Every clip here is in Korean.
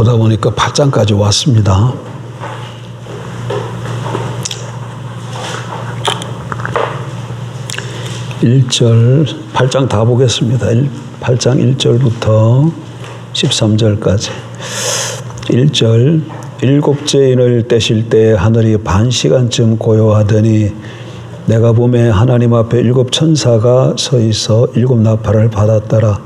오다 보니까 8장까지 왔습니다. 8장 다 보겠습니다. 8장 1절부터 13절까지. 1절, 일곱째 인을 떼실 때 하늘이 반 시간쯤 고요하더니 내가 보매 하나님 앞에 7 천사가 서 있어 7 나팔을 받았더라.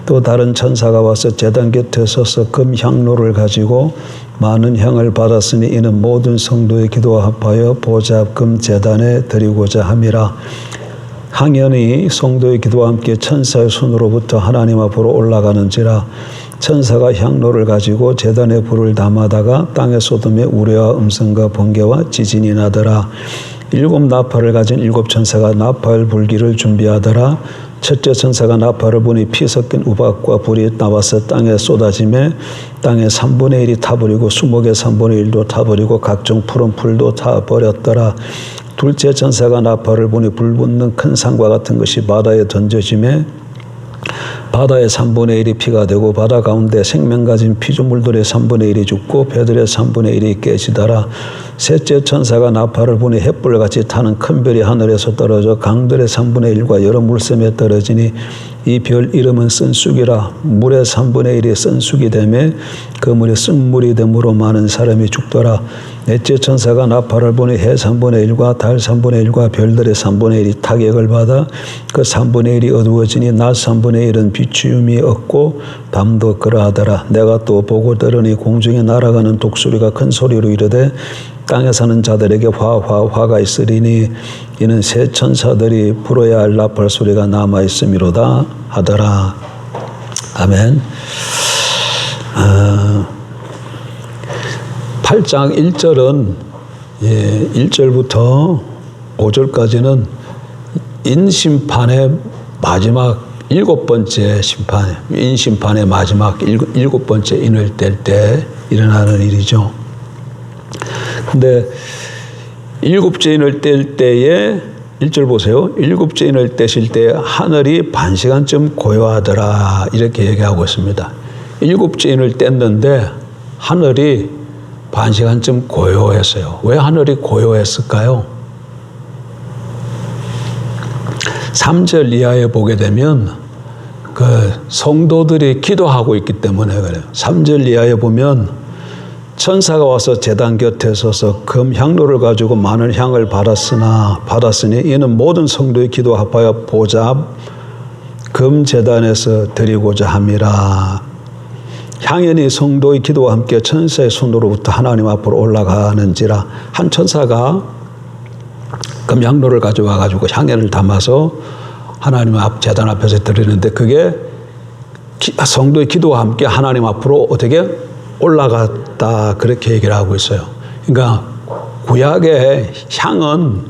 또 다른 천사가 와서 제단 곁에 서서 금 향로를 가지고 많은 향을 받았으니 이는 모든 성도의 기도와 합하여 보좌 앞 금 제단에 드리고자 함이라. 향연이 성도의 기도와 함께 천사의 손으로부터 하나님 앞으로 올라가는지라. 천사가 향로를 가지고 제단에 불을 담아다가 땅에 쏟음에 우레와 음성과 번개와 지진이 나더라. 7 나팔을 가진 7 천사가 나팔 불기를 준비하더라. 첫째 천사가 나팔을 부니 피 섞인 우박과 불이 나와서 땅에 쏟아지매 땅의 3분의 1이 타버리고 수목의 3분의 1도 타버리고 각종 푸른 풀도 타버렸더라. 둘째 천사가 나팔을 부니 불 붙는 큰 산과 같은 것이 바다에 던져지매 바다의 3분의 1이 피가 되고 바다 가운데 생명 가진 피조물들의 3분의 1이 죽고 배들의 3분의 1이 깨지더라. 셋째 천사가 나팔을 부니 햇불같이 타는 큰 별이 하늘에서 떨어져 강들의 3분의 1과 여러 물샘에 떨어지니 이 별 이름은 쓴쑥이라. 물의 3분의 1이 쓴쑥이 되매 그 물이 쓴물이 되므로 많은 사람이 죽더라. 넷째 천사가 나팔을 부니 해 3분의 1과 달 3분의 1과 별들의 3분의 1이 타격을 받아 그 3분의 1이 어두워지니 낮 3분의 1은 비추음이 없고 밤도 그러하더라. 내가 또 보고 들으니 공중에 날아가는 독수리가 큰 소리로 이르되 땅에 사는 자들에게 화가 있으리니 이는 새 천사들이 불어야 할 나팔 소리가 남아 있음이로다 하더라. 아멘. 8장 1절은 1절부터 5절까지는 인심판의 마지막 7번째 심판, 인심판의 마지막 7번째 인을 뗄 때 일어나는 일이죠. 근데 7째 인을 뗄 때에 1절 보세요. 7째 인을 떼실 때 하늘이 반 시간쯤 고요하더라 이렇게 얘기하고 있습니다. 7째 인을 뗐는데 하늘이 반 시간쯤 고요했어요. 왜 하늘이 고요했을까요? 3절 이하에 보게 되면 그 성도들이 기도하고 있기 때문에 그래요. 3절 이하에 보면 천사가 와서 제단 곁에 서서 금 향로를 가지고 많은 향을 받았으니 이는 모든 성도의 기도 합하여 보좌 금 제단에서 드리고자 함이라. 향연이 성도의 기도와 함께 천사의 손으로부터 하나님 앞으로 올라가는지라. 한 천사가 금 향로를 가져와 가지고 향연을 담아서 하나님 앞 제단 앞에서 드리는데 그게 성도의 기도와 함께 하나님 앞으로 어떻게 올라갔다 그렇게 얘기를 하고 있어요. 그러니까 구약의 향은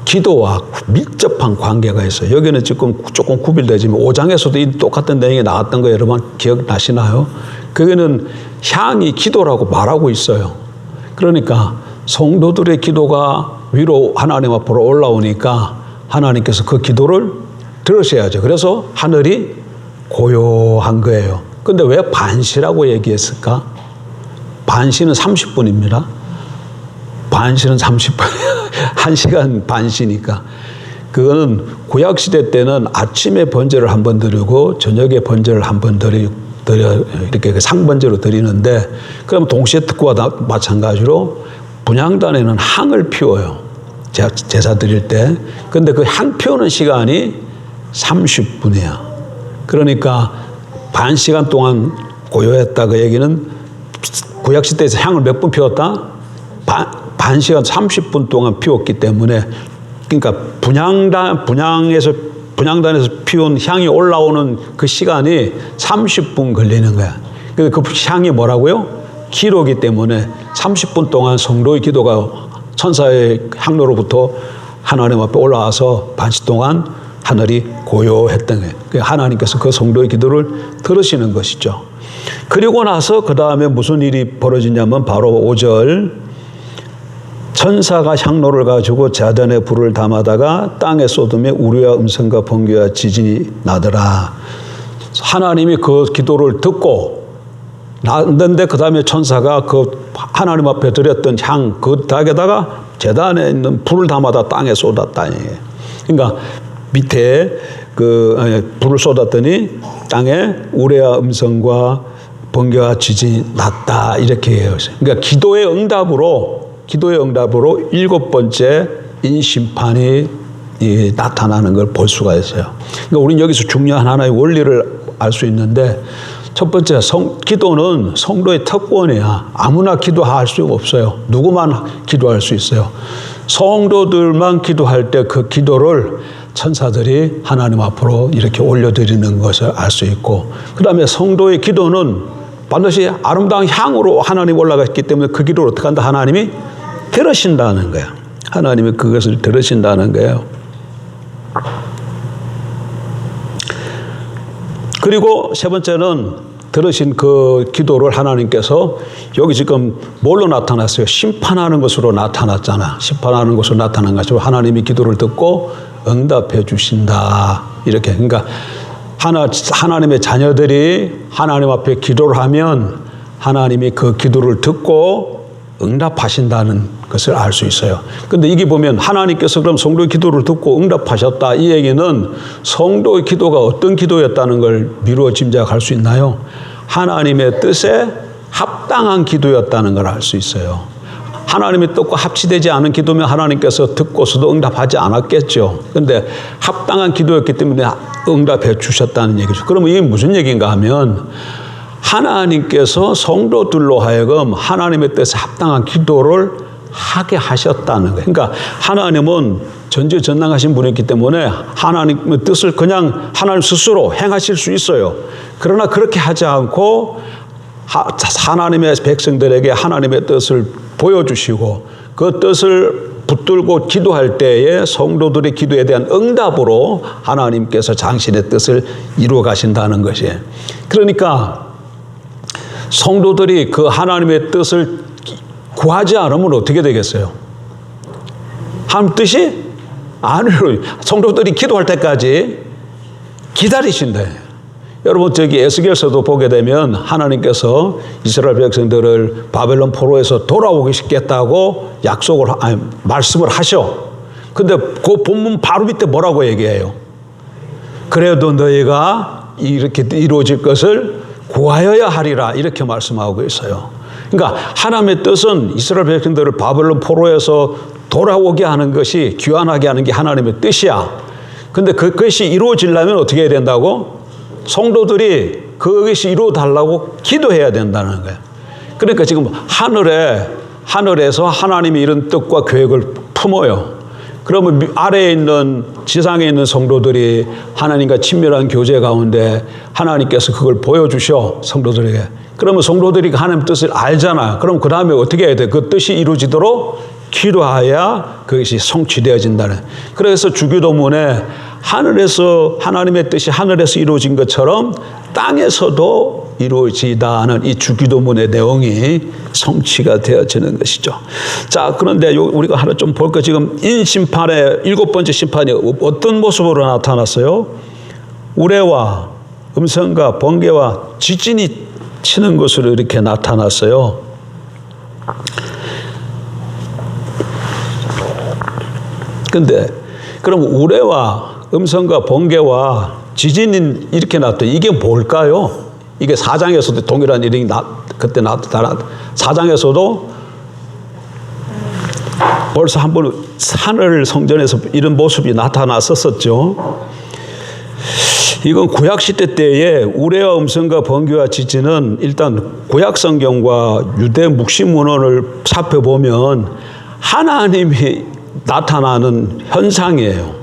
기도와 밀접한 관계가 있어요. 여기는 지금 조금 구별되지만 5장에서도 이 똑같은 내용이 나왔던 거 여러분 기억나시나요? 거기는 향이 기도라고 말하고 있어요. 그러니까 성도들의 기도가 위로 하나님 앞으로 올라오니까 하나님께서 그 기도를 들으셔야죠. 그래서 하늘이 고요한 거예요. 근데 왜 반시라고 얘기했을까? 반시는 30분입니다. 반시는 30분이에요. 1시간 반시니까. 그거는 구약시대 때는 아침에 번제를 한 번 드리고 저녁에 번제를 한 번 드려 이렇게 상번제로 드리는데 그럼 동시에 특구와 마찬가지로 분향단에는 향을 피워요. 제사 드릴 때. 근데 그 향 피우는 시간이 30분이야. 그러니까 반 시간 동안 고요했다. 그 얘기는 구약시대에서 향을 몇 분 피웠다? 반 시간 30분 동안 피웠기 때문에 그러니까 분향단에서 피운 향이 올라오는 그 시간이 30분 걸리는 거야. 그 향이 뭐라고요? 기도이기 때문에 30분 동안 성도의 기도가 천사의 향로로부터 하나님 앞에 올라와서 반시 동안 하늘이 고요했던 거예요. 하나님께서 그 성도의 기도를 들으시는 것이죠. 그리고 나서 그 다음에 무슨 일이 벌어지냐면 바로 5절 천사가 향로를 가지고 제단에 불을 담아다가 땅에 쏟음에 우리와 음성과 번개와 지진이 나더라. 하나님이 그 기도를 듣고 났는데 그 다음에 천사가 그 하나님 앞에 드렸던 향 그 닭에다가 제단에 있는 불을 담아다 땅에 쏟았다. 그러니까 밑에 그 불을 쏟았더니 땅에 우레와 음성과 번개와 지진이 났다 이렇게 해요. 그러니까 기도의 응답으로 7번째 인심판이 나타나는 걸 볼 수가 있어요. 그러니까 우리는 여기서 중요한 하나의 원리를 알 수 있는데 첫 번째 기도는 성도의 특권이야. 아무나 기도할 수 없어요. 누구만 기도할 수 있어요. 성도들만 기도할 때 그 기도를 천사들이 하나님 앞으로 이렇게 올려드리는 것을 알 수 있고 그 다음에 성도의 기도는 반드시 아름다운 향으로 하나님 올라갔기 때문에 그 기도를 어떻게 한다? 하나님이 들으신다는 거예요. 하나님이 그것을 들으신다는 거예요. 그리고 세 번째는 들으신 그 기도를 하나님께서 여기 지금 뭘로 나타났어요? 심판하는 것으로 나타났잖아. 심판하는 것으로 나타난 것으로 하나님이 기도를 듣고 응답해 주신다. 이렇게. 그러니까 하나님의 자녀들이 하나님 앞에 기도를 하면 하나님이 그 기도를 듣고 응답하신다는 것을 알 수 있어요. 그런데 이게 보면 하나님께서 그럼 성도의 기도를 듣고 응답하셨다. 이 얘기는 성도의 기도가 어떤 기도였다는 걸 미루어 짐작할 수 있나요? 하나님의 뜻에 합당한 기도였다는 걸 알 수 있어요. 하나님의 뜻과 합치되지 않은 기도면 하나님께서 듣고서도 응답하지 않았겠죠. 그런데 합당한 기도였기 때문에 응답해 주셨다는 얘기죠. 그러면 이게 무슨 얘기인가 하면 하나님께서 성도들로 하여금 하나님의 뜻에 합당한 기도를 하게 하셨다는 거예요. 그러니까 하나님은 전지전능하신 분이기 때문에 하나님의 뜻을 그냥 하나님 스스로 행하실 수 있어요. 그러나 그렇게 하지 않고 하나님의 백성들에게 하나님의 뜻을 보여주시고 그 뜻을 붙들고 기도할 때에 성도들의 기도에 대한 응답으로 하나님께서 당신의 뜻을 이루어 가신다는 것이에요. 그러니까 성도들이 그 하나님의 뜻을 구하지 않으면 어떻게 되겠어요? 하나님 뜻이 아니로 성도들이 기도할 때까지 기다리신다. 여러분 저기 에스겔서도 보게 되면 하나님께서 이스라엘 백성들을 바벨론 포로에서 돌아오게 시켰다고 말씀을 하셔. 근데 그 본문 바로 밑에 뭐라고 얘기해요? 그래도 너희가 이렇게 이루어질 것을 구하여야 하리라 이렇게 말씀하고 있어요. 그러니까 하나님의 뜻은 이스라엘 백성들을 바벨론 포로에서 돌아오게 하는 것이 귀환하게 하는 게 하나님의 뜻이야. 근데 그것이 이루어지려면 어떻게 해야 된다고? 성도들이 그것이 이루어달라고 기도해야 된다는 거예요. 그러니까 지금 하늘에서 하나님이 이런 뜻과 계획을 품어요. 그러면 아래에 있는 지상에 있는 성도들이 하나님과 친밀한 교제 가운데 하나님께서 그걸 보여주셔 성도들에게. 그러면 성도들이 하나님 뜻을 알잖아. 그럼 그 다음에 어떻게 해야 돼? 그 뜻이 이루어지도록 기도해야 그것이 성취되어진다는. 그래서 주기도문에 하나님의 뜻이 하늘에서 이루어진 것처럼 땅에서도 이루어지다는 이 주기도문의 내용이 성취가 되어지는 것이죠. 자, 그런데 우리가 하나 좀 볼까? 지금 인심판의 7번째 심판이 어떤 모습으로 나타났어요? 우레와 음성과 번개와 지진이 치는 것으로 이렇게 나타났어요. 근데 그럼 우레와 음성과 번개와 지진이 이렇게 나왔다. 이게 뭘까요? 이게 4장에서도 동일한 일이 그때 나타났다. 4장에서도 벌써 한번 하늘 성전에서 이런 모습이 나타났었죠. 이건 구약시대 때에 우레와 음성과 번개와 지진은 일단 구약성경과 유대 묵시문헌을 살펴보면 하나님이 나타나는 현상이에요.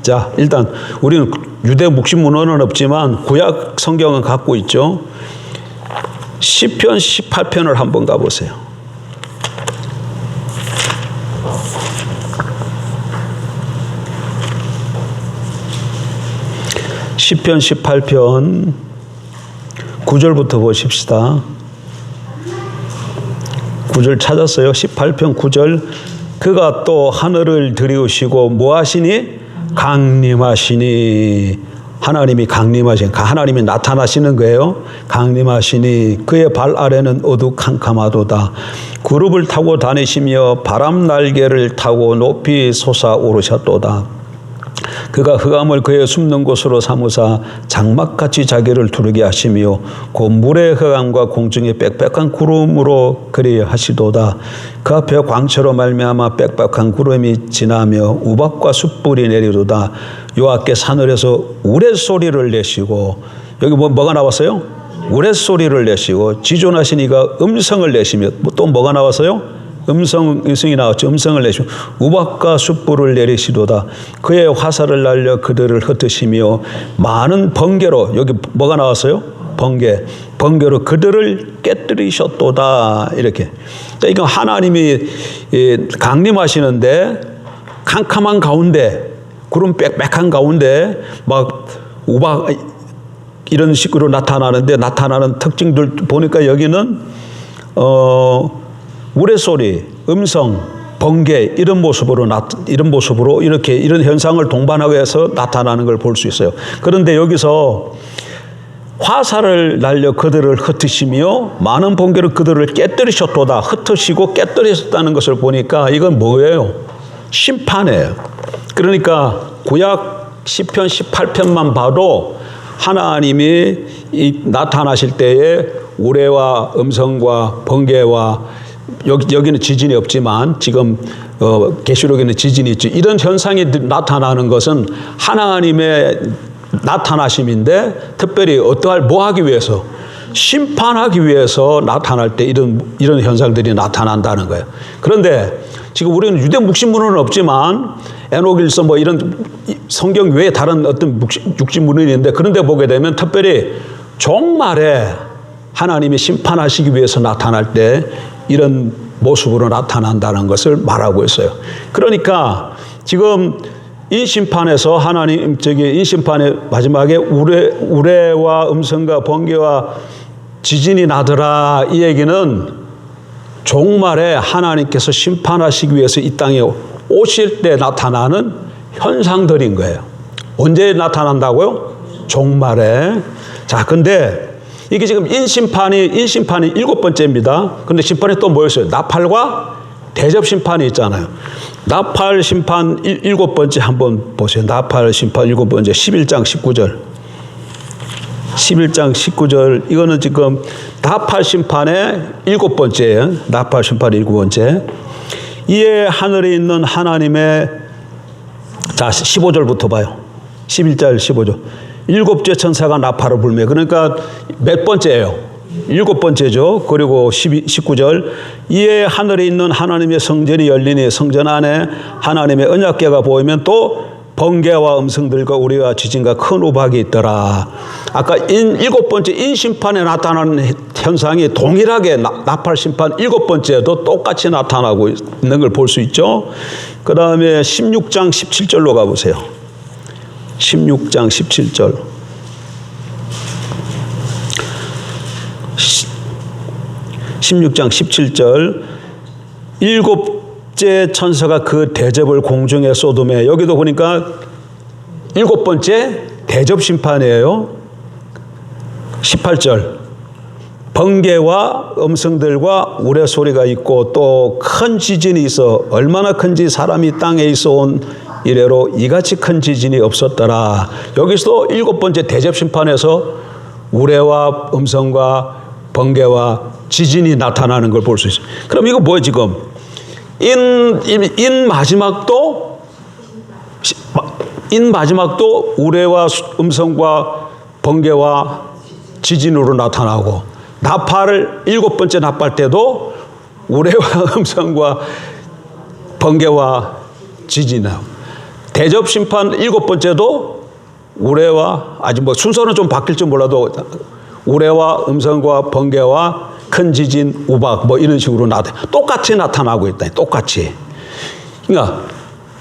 자, 일단 우리는 유대 묵시문헌은 없지만 구약 성경은 갖고 있죠. 시편 18편을 한번 가보세요. 시편 18편 9절부터 보십시다. 9절 찾았어요. 18편 9절. 그가 또 하늘을 들이우시고 뭐하시니? 강림하시니 하나님이 하나님이 나타나시는 거예요. 강림하시니 그의 발 아래는 어두캄캄하도다. 구름을 타고 다니시며 바람 날개를 타고 높이 솟아오르셨도다. 그가 흑암을 그의 숨는 곳으로 삼으사 장막같이 자기를 두르게 하시며 곧 물의 흑암과 공중의 빽빽한 구름으로 그리하시도다. 그 앞에 광채로 말미암아 빽빽한 구름이 지나며 우박과 숯불이 내리도다. 여호와께 하늘에서 우레소리를 내시고, 여기 뭐가 나왔어요? 우레소리를 내시고, 지존하신 이가 음성을 내시며, 또 뭐가 나왔어요? 음성이 나왔죠. 음성을 내시고 우박과 숯불을 내리시도다. 그의 화살을 날려 그들을 흩으시며 많은 번개로, 여기 뭐가 나왔어요? 번개로 그들을 깨뜨리셨도다. 이렇게. 이건 하나님이 강림하시는데 캄캄한 가운데, 구름 빽빽한 가운데 막 우박 이런 식으로 나타나는 특징들 보니까 여기는 우레소리, 음성, 번개 이런 모습으로 이렇게 이런 현상을 동반하고 해서 나타나는 걸 볼 수 있어요. 그런데 여기서 화살을 날려 그들을 흩으시며 많은 번개로 그들을 깨뜨리셨도다. 흩으시고 깨뜨리셨다는 것을 보니까 이건 뭐예요? 심판이에요. 그러니까 구약 시편 18편만 봐도 하나님이 나타나실 때에 우레와 음성과 번개와 여기는 지진이 없지만 지금 계시록에는 지진이 있죠. 이런 현상이 나타나는 것은 하나님의 나타나심인데, 특별히 뭐 하기 위해서? 심판하기 위해서 나타날 때 이런 현상들이 나타난다는 거예요. 그런데 지금 우리는 유대 묵신문은 없지만 에녹일서 뭐 이런 성경 외에 다른 어떤 육신문은 있는데, 그런데 보게 되면 특별히 종말에 하나님이 심판하시기 위해서 나타날 때 이런 모습으로 나타난다는 것을 말하고 있어요. 그러니까 지금 인심판에서 인심판의 마지막에 우레와 음성과 번개와 지진이 나더라, 이 얘기는 종말에 하나님께서 심판하시기 위해서 이 땅에 오실 때 나타나는 현상들인 거예요. 언제 나타난다고요? 종말에. 자, 근데 이게 지금 인심판이 7번째입니다. 근데 심판이 또 뭐였어요? 나팔과 대접 심판이 있잖아요. 나팔 심판 7번째 한번 보세요. 나팔 심판 7번째 11장 19절. 11장 19절. 이거는 지금 나팔 심판의 7번째예요. 나팔 심판 7번째. 이에 하늘에 있는 하나님의, 자 15절부터 봐요. 11절 15절. 7째 천사가 나팔을 불며, 그러니까 몇 번째예요? 7번째죠. 그리고 19절. 이에 하늘에 있는 하나님의 성전이 열리니 성전 안에 하나님의 언약궤가 보이면 또 번개와 음성들과 우리와 지진과 큰 우박이 있더라. 아까 7번째 인심판에 나타나는 현상이 동일하게 나팔 심판 7번째도 똑같이 나타나고 있는 걸 볼 수 있죠. 그 다음에 16장 17절로 가보세요. 16장 17절. 16장 17절. 7째 천사가 그 대접을 공중에 쏟으며, 여기도 보니까 7번째 대접 심판이에요. 18절. 번개와 음성들과 우레소리가 있고 또 큰 지진이 있어, 얼마나 큰지 사람이 땅에 있어 온 이래로 이같이 큰 지진이 없었더라. 여기서도 7번째 대접 심판에서 우레와 음성과 번개와 지진이 나타나는 걸 볼 수 있어요. 그럼 이거 뭐예요 지금? 인 마지막도 우레와 음성과 번개와 지진으로 나타나고, 나팔을 7번째 나팔 때도 우레와 음성과 번개와 지진이나요. 대접 심판 7번째도 우레와, 아직 뭐 순서는 좀 바뀔지 몰라도 우레와 음성과 번개와 큰 지진, 우박 뭐 이런 식으로 똑같이 나타나고 있다. 똑같이. 그러니까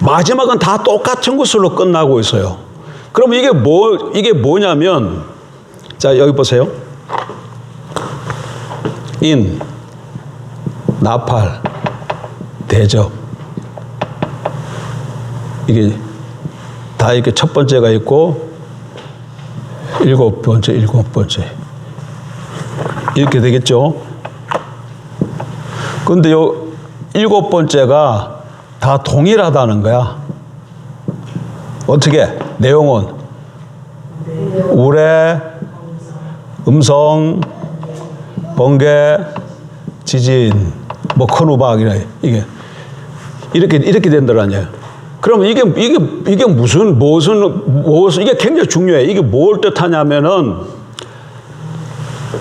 마지막은 다 똑같은 것으로 끝나고 있어요. 그럼 이게 뭐냐면, 자 여기 보세요. 인, 나팔, 대접. 이게 다 이렇게 첫 번째가 있고 일곱 번째. 이렇게 되겠죠? 근데 요 일곱 번째가 다 동일하다는 거야. 어떻게? 내용은 우레, 음성, 번개, 지진, 뭐 큰 우박이래. 이게 이렇게 된다라냐. 그러면 이게 무슨 이게 굉장히 중요해. 이게 뭘 뜻하냐면은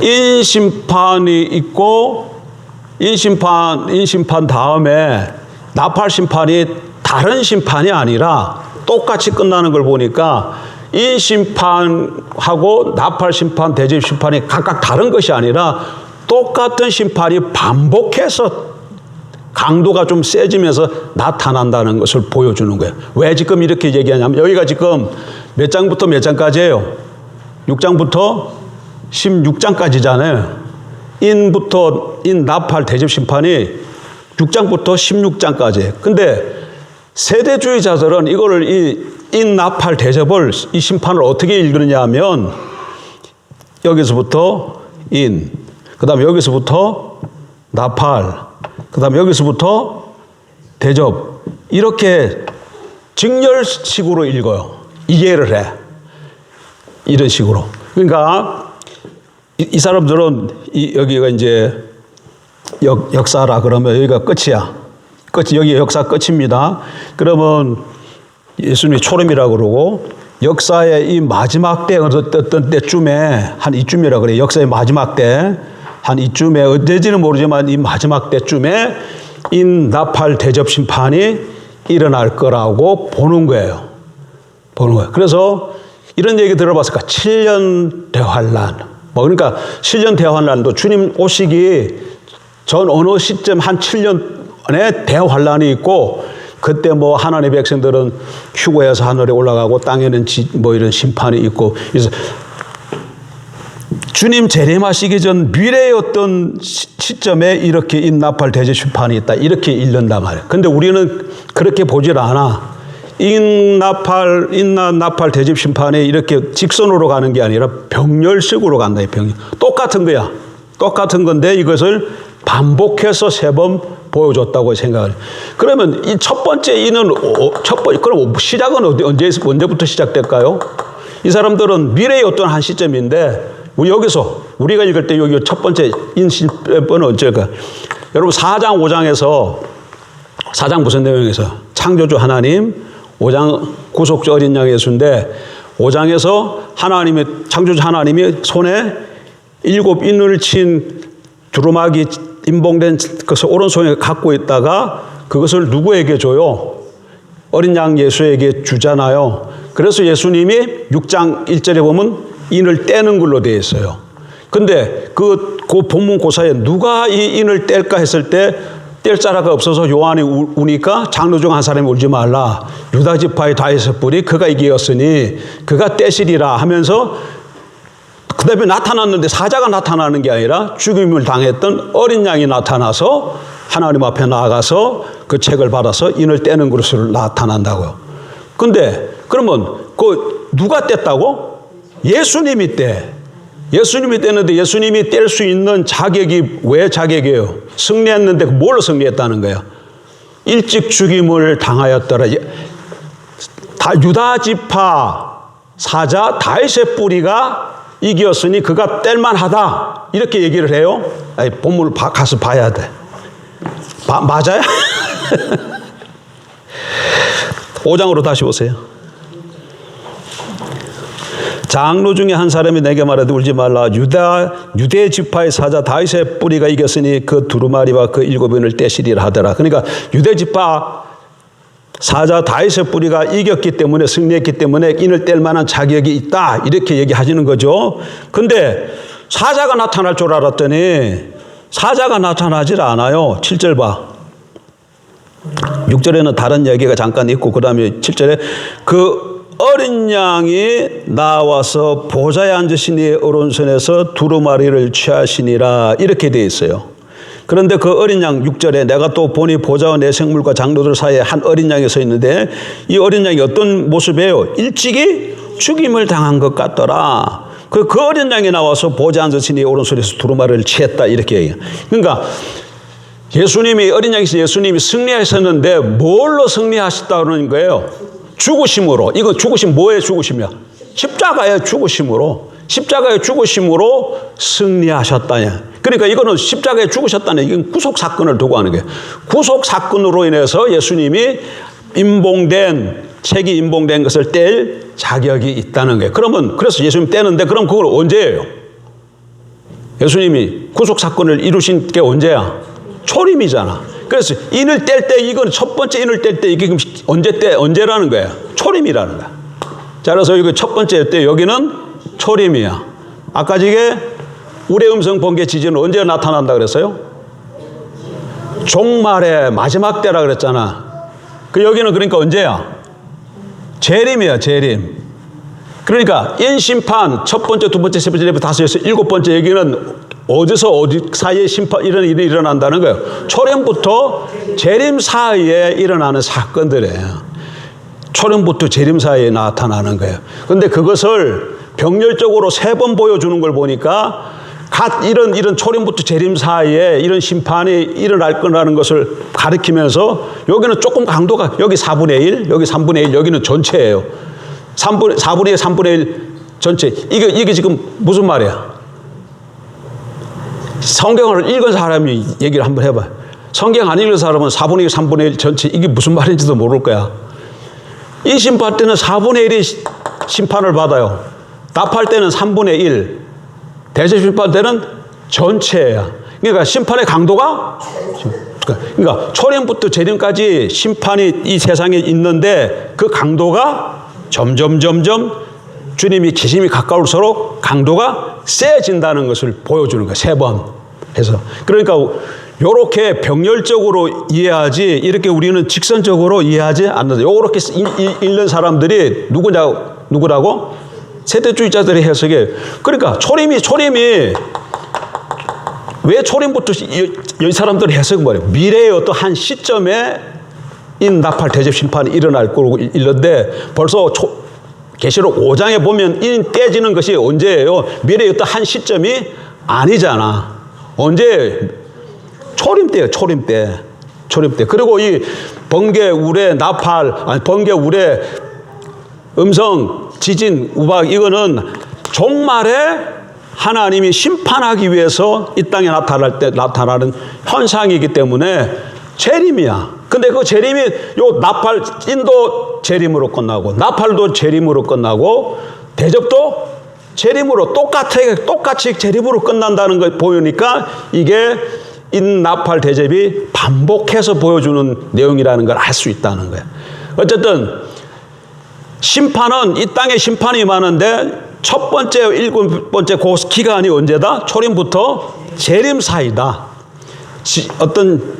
인심판이 있고 인심판 다음에 나팔 심판이 다른 심판이 아니라 똑같이 끝나는 걸 보니까 인심판하고 나팔 심판, 대접 심판이 각각 다른 것이 아니라 똑같은 심판이 반복해서 강도가 좀 세지면서 나타난다는 것을 보여주는 거예요. 왜 지금 이렇게 얘기하냐면 여기가 지금 몇 장부터 몇 장까지예요? 6장부터 16장까지잖아요. 인 나팔 대접 심판이 6장부터 16장까지. 근데 세대주의자들은 이거를 인 나팔 대접을 이 심판을 어떻게 읽느냐 하면 여기서부터 그다음에 여기서부터 나팔, 그다음에 여기서부터 대접 이렇게 직렬식으로 읽어요. 이해를 해. 이런 식으로. 그러니까 이 사람들은 여기가 이제 역사라 그러면 여기가 끝이야. 여기 역사 끝입니다. 그러면 예수님이 초림이라고 그러고 역사의 이 마지막 때 어떤 때쯤에 한 이쯤이라 그래요. 역사의 마지막 때 한 이쯤에 언제지는 모르지만 이 마지막 때쯤에 인 나팔 대접 심판이 일어날 거라고 보는 거예요. 그래서 이런 얘기 들어봤을까? 7년 대환란. 그러니까 7년 대환란도 주님 오시기 전 어느 시점 한 7년에 대환란이 있고 그때 뭐 하나님의 백성들은 휴거해서 하늘에 올라가고 땅에는 뭐 이런 심판이 있고 그래서 주님 재림하시기 전 미래의 어떤 시점에 이렇게 인나팔 대접 심판이 있다 이렇게 읽는단 말이에요. 근데 우리는 그렇게 보질 않아. 인나팔 대접 심판이 이렇게 직선으로 가는 게 아니라 병렬식으로 간다. 똑같은 거야. 똑같은 건데 이것을 반복해서 3번 보여줬다고 생각을. 그러면 이 첫 번째 인은 그럼 시작은 언제부터 시작될까요? 이 사람들은 미래의 어떤 한 시점인데 여기서 우리가 읽을 때 여기 첫 번째 인심번은 언제일까? 여러분 4장 5장에서 4장 무슨 내용에서 창조주 하나님 5장 구속주 어린 양 예수인데 5장에서 창조주 하나님이 손에 7 인을 친 두루마기 임봉된 것을 오른손에 갖고 있다가 그것을 누구에게 줘요? 어린 양 예수에게 주잖아요. 그래서 예수님이 6장 1절에 보면 인을 떼는 걸로 되어 있어요. 근데 그 본문 고사에 누가 이 인을 뗄까 했을 때 뗄 자라가 없어서 요한이 우니까 장로 중 한 사람이 울지 말라. 유다 지파의 다윗의 뿔이 그가 이기었으니 그가 떼시리라 하면서 그 다음에 나타났는데 사자가 나타나는 게 아니라 죽임을 당했던 어린 양이 나타나서 하나님 앞에 나아가서 그 책을 받아서 인을 떼는 것으로 나타난다고요. 근데 그러면 그 누가 뗐다고? 예수님이 떼. 예수님이 떼는데 예수님이 뗄 수 있는 자격이 왜 자격이에요? 승리했는데 뭘로 승리했다는 거예요? 일찍 죽임을 당하였더라. 유다 지파 사자 다윗의 뿌리가 이겼으니 그가 뗄만하다. 이렇게 얘기를 해요. 본문을 가서 봐야 돼. 맞아요? 5장으로 다시 보세요. 장로 중에 한 사람이 내게 말하되 울지 말라. 유대 지파의 사자 다윗의 뿌리가 이겼으니 그 두루마리와 그 7인을 떼시리라 하더라. 그러니까 유대 지파 사자 다윗의 뿌리가 이겼기 때문에 승리했기 때문에 인을 뗄 만한 자격이 있다. 이렇게 얘기하시는 거죠. 근데 사자가 나타날 줄 알았더니 사자가 나타나질 않아요. 7절 봐. 6절에는 다른 얘기가 잠깐 있고 그 다음에 7절에 그 어린 양이 나와서 보좌에 앉으시니 오른손에서 두루마리를 취하시니라 이렇게 되어 있어요. 그런데 그 어린 양 6절에 내가 또 보니 보좌와 내 생물과 장로들 사이에 한 어린 양이 서 있는데 이 어린 양이 어떤 모습이에요? 일찍이 죽임을 당한 것 같더라. 그 어린 양이 나와서 보좌 앉으신 이 오른손에서 두루마리를 취했다 이렇게 얘기해요. 그러니까 예수님이 어린 양에서 예수님이 승리하셨는데 뭘로 승리하셨다는 거예요? 죽으심으로. 이거 죽으심 뭐의 죽으심이야? 십자가의 죽으심으로. 십자가의 죽으심으로 승리하셨다냐. 그러니까 이거는 십자가에 죽으셨다는 이건 구속 사건을 두고 하는 거예요. 구속 사건으로 인해서 예수님이 책이 임봉된 것을 뗄 자격이 있다는 거예요. 그래서 예수님 떼는데 그럼 그걸 언제예요? 예수님이 구속 사건을 이루신 게 언제야? 초림이잖아. 그래서 인을 뗄 때 이건 첫 번째 인을 뗄 때 이게 언제라는 거야? 초림이라는 거야. 자, 그래서 이거 첫 번째 때 여기는 초림이야. 아까 저게 우레 음성 번개 지진은 언제 나타난다 그랬어요? 종말의 마지막 때라 그랬잖아. 여기는 그러니까 언제야? 재림이야, 재림. 그러니까 인심판 첫 번째, 두 번째, 세 번째, 네 번째, 다섯, 여섯, 일곱 번째 여기는 어디서 어디 사이에 심판 이런 일이 일어난다는 거예요. 초림부터 재림 사이에 일어나는 사건들이에요. 초림부터 재림 사이에 나타나는 거예요. 그런데 그것을 병렬적으로 3번 보여주는 걸 보니까 이런 초림부터 재림 사이에 이런 심판이 일어날 거라는 것을 가리키면서 여기는 조금 강도가 여기 4분의 1, 여기 3분의 1, 여기는 전체예요. 4분의 1, 3분의 1 전체. 이게 지금 무슨 말이야? 성경을 읽은 사람이 얘기를 한번 해봐. 성경 안 읽은 사람은 4분의 1, 3분의 1 전체 이게 무슨 말인지도 모를 거야. 이 심판 때는 4분의 1이 심판을 받아요. 답할 때는 3분의 1. 대접 심판 때는 전체야. 그러니까 심판의 강도가 그러니까 초림부터 재림까지 심판이 이 세상에 있는데 그 강도가 점점 주님이 기심이 가까울수록 강도가 세진다는 것을 보여주는 거예요. 3번 해서. 그러니까 요렇게 병렬적으로 이해하지 이렇게 우리는 직선적으로 이해하지 않는다. 요렇게 읽는 사람들이 누구라고? 세대주의자들의 해석에. 그러니까 초림이 왜 초림부터 이 사람들 해석은 뭐예요? 미래의 어떤 한 시점에 인나팔 대접 심판이 일어날 거라고 읽는데 벌써 계시록 5장에 보면 인 떼지는 것이 언제예요? 미래의 어떤 한 시점이 아니잖아. 언제? 초림 때예요. 초림 때. 그리고 이 번개, 우레, 나팔, 번개, 우레, 음성, 지진, 우박 이거는 종말에 하나님이 심판하기 위해서 이 땅에 나타나는 현상이기 때문에 재림이야. 근데 그 재림이 요 나팔 인도 재림으로 끝나고 나팔도 재림으로 끝나고 대접도 재림으로 똑같이 재림으로 끝난다는 걸 보이니까 이게 인 나팔 대접이 반복해서 보여주는 내용이라는 걸 알 수 있다는 거예요. 어쨌든 심판은 이 땅에 심판이 많은데 첫 번째, 일곱 번째 그 기간이 언제다? 초림부터 재림 사이다. 어떤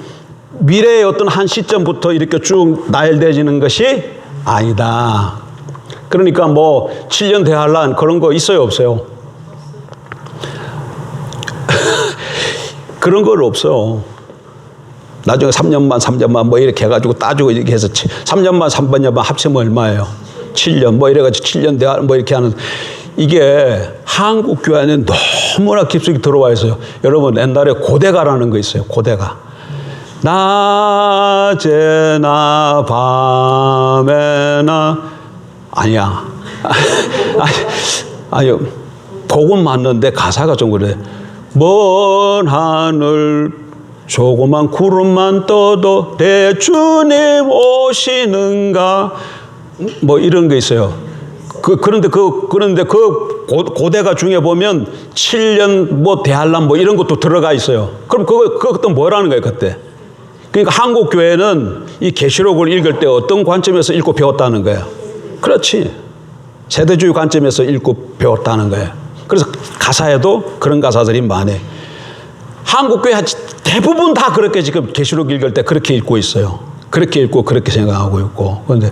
미래의 어떤 한 시점부터 이렇게 쭉 나열되어지는 것이 아니다. 그러니까 뭐 7년 대환란 그런 거 있어요, 없어요? 그런 건 없어. 나중에 3년만 뭐 이렇게 해가지고 따지고 이렇게 해서 3년만 3번년만 합치면 얼마예요? 7년 뭐 이래가지고 7년 대환 뭐 이렇게 하는 이게 한국 교회는 너무나 깊숙이 들어와 있어요. 여러분 옛날에 고대가라는 거 있어요. 고대가. 낮에나 밤에나 아니야. 아니요. 복음 맞는데 가사가 좀 그래. 먼 하늘 조그만 구름만 떠도 내 주님 오시는가 뭐 이런 게 있어요. 그런데 그 고대가 중에 보면 7년 뭐 대환란 뭐 이런 것도 들어가 있어요. 그럼 그것도 뭐라는 거예요, 그때? 그러니까 한국 교회는 이 계시록을 읽을 때 어떤 관점에서 읽고 배웠다는 거예요. 그렇지. 세대주의 관점에서 읽고 배웠다는 거예요. 그래서 가사에도 그런 가사들이 많아요. 한국 교회 대부분 다 그렇게 지금 계시록 읽을 때 그렇게 읽고 있어요. 그렇게 읽고 그렇게 생각하고 있고. 그런데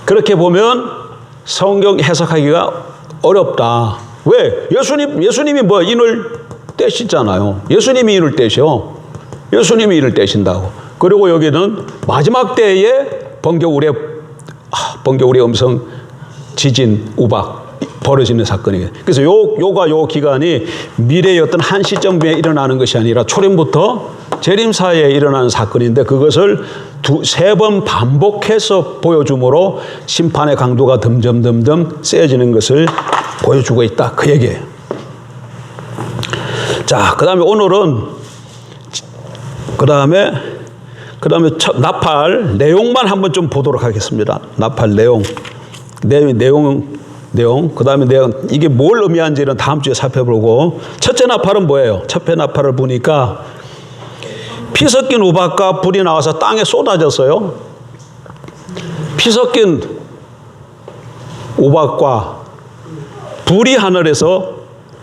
그렇게 보면 성경 해석하기가 어렵다. 왜? 예수님이 뭐 인을 떼시잖아요. 예수님이 인을 떼셔. 예수님이 인을 떼신다고. 그리고 여기는 마지막 때에 번개 우레 음성, 지진, 우박 벌어지는 사건이에요. 그래서 요 기간이 미래의 어떤 한 시점에 일어나는 것이 아니라 초림부터 재림 사이에 일어나는 사건인데 그것을 세 번 반복해서 보여줌으로 심판의 강도가 점점 세져지는 것을 보여주고 있다. 그 얘기예요. 자, 그 다음에 오늘은 나팔 내용만 한번 좀 보도록 하겠습니다. 나팔 내용. 그 다음에 이게 뭘 의미하는지는 다음 주에 살펴보고, 첫째 나팔은 뭐예요? 첫째 나팔을 보니까 피 섞인 우박과 불이 나와서 땅에 쏟아졌어요. 피 섞인 우박과 불이 하늘에서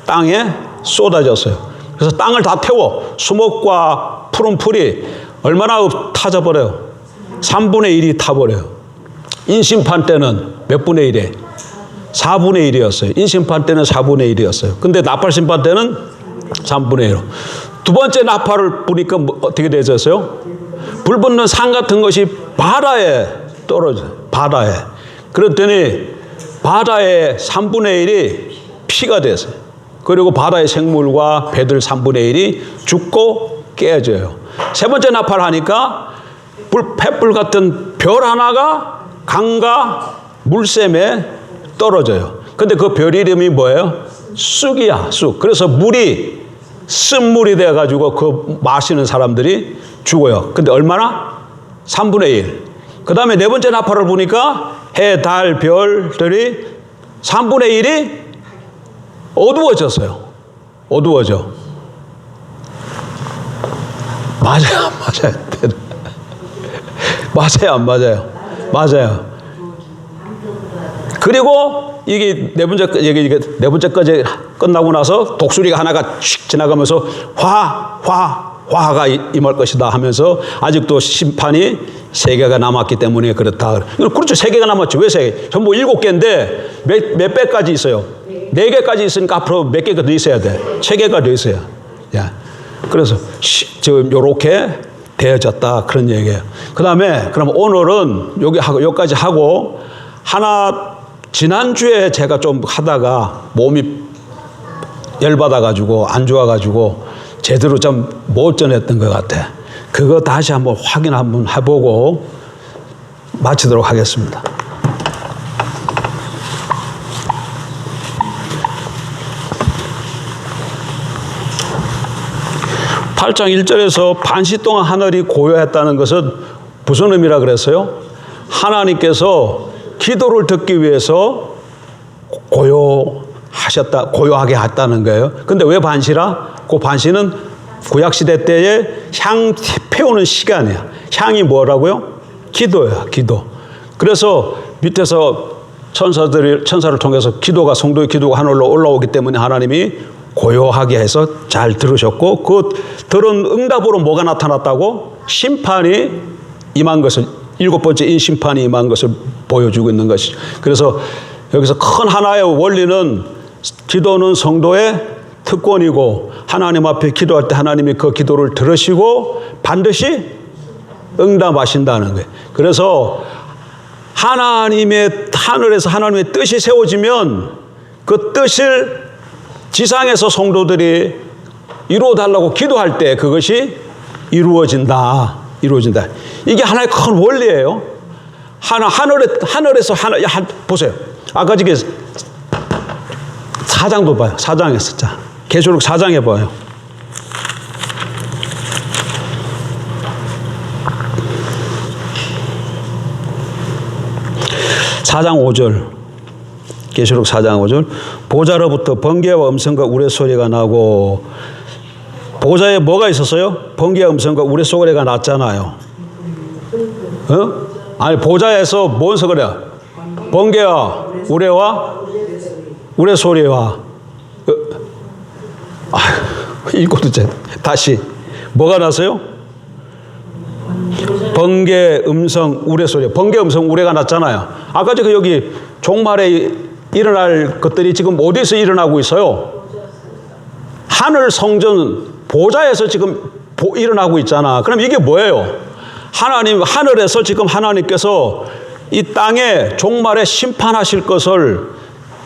땅에 쏟아졌어요. 그래서 땅을 다 태워 수목과 푸른 풀이 얼마나 타져버려요? 3분의 1이 타버려요. 인심판 때는 몇 분의 1이에요? 4분의 1이었어요. 인심판 때는 4분의 1이었어요. 근데 나팔 심판 때는 3분의 1. 두 번째 나팔을 보니까 어떻게 되었어요? 불 붙는 산 같은 것이 바다에 떨어져요. 바다에. 그랬더니 바다의 3분의 1이 피가 됐어요. 그리고 바다의 생물과 배들 3분의 1이 죽고 깨져요. 세 번째 나팔 하니까 횃불 같은 별 하나가 강과 물샘에 떨어져요. 근데 그 별 이름이 뭐예요? 쑥이야, 쑥. 그래서 물이 쓴물이 돼가지고 그 마시는 사람들이 죽어요. 근데 얼마나? 3분의 1. 그 다음에 네 번째 나팔을 보니까 해, 달, 별들이 3분의 1이 어두워졌어요. 어두워져. 맞아요, 안 맞아요? 맞아요, 안 맞아요? 맞아요. 그리고 이게 네 번째까지 끝나고 나서 독수리가 하나가 칙 지나가면서 화가 임할 것이다 하면서 아직도 심판이 3개가 남았기 때문에 그렇다. 그렇죠. 3개가 남았죠. 왜 3개? 전부 7개인데 몇 배까지 있어요? 4개까지 있으니까 앞으로 몇 개가 더 있어야 돼? 3개가 더 있어요. 야. 그래서 지금 요렇게 되어졌다. 그런 얘기예요. 그 다음에 그럼 오늘은 여기까지 하고 지난주에 제가 좀 하다가 몸이 열받아가지고 안 좋아가지고 제대로 좀 못 전했던 것 같아. 그거 다시 한번 확인 한번 해보고 마치도록 하겠습니다. (8장 1절에서) 반시 동안 하늘이 고요했다는 것은 무슨 의미라 그랬어요? 하나님께서 기도를 듣기 위해서 고요하게 했다는 거예요. 근데 왜 반시라? 그 반시는 구약시대 때에 향 태우는 시간이야. 향이 뭐라고요? 기도야, 기도. 그래서 밑에서 천사를 통해서 성도의 기도가 하늘로 올라오기 때문에 하나님이 고요하게 해서 잘 들으셨고, 그 들은 응답으로 뭐가 나타났다고? 심판이 임한 것을, 7번째 인심판이 임한 것을 보여주고 있는 것이죠. 그래서 여기서 큰 하나의 원리는 기도는 성도의 특권이고, 하나님 앞에 기도할 때 하나님이 그 기도를 들으시고 반드시 응답하신다는 거예요. 그래서 하늘에서 하나님의 뜻이 세워지면 그 뜻을 지상에서 성도들이 이루어달라고 기도할 때 그것이 이루어진다. 이게 하나의 큰 원리예요. 하늘에서 보세요. 아까 저기 4장도 봐요. 4장에서. 자, 계시록 4장에 봐요. 계시록 4장 5절. 보좌로부터 번개와 음성과 우레소리가 나고, 보좌에 뭐가 있었어요? 번개와 음성과 우레소리가 났잖아요. 아니, 보좌에서 뭔 소리야? 번개와 우레소리와 읽어도 돼. 다시 뭐가 났어요? 번개, 음성, 우레소리. 번개, 음성, 우레가 났잖아요. 아까 여기 종말에 일어날 것들이 지금 어디서 일어나고 있어요? 하늘 성전 보좌에서 지금 일어나고 있잖아. 그럼 이게 뭐예요? 하늘에서 지금 하나님께서 이 땅에 종말에 심판하실 것을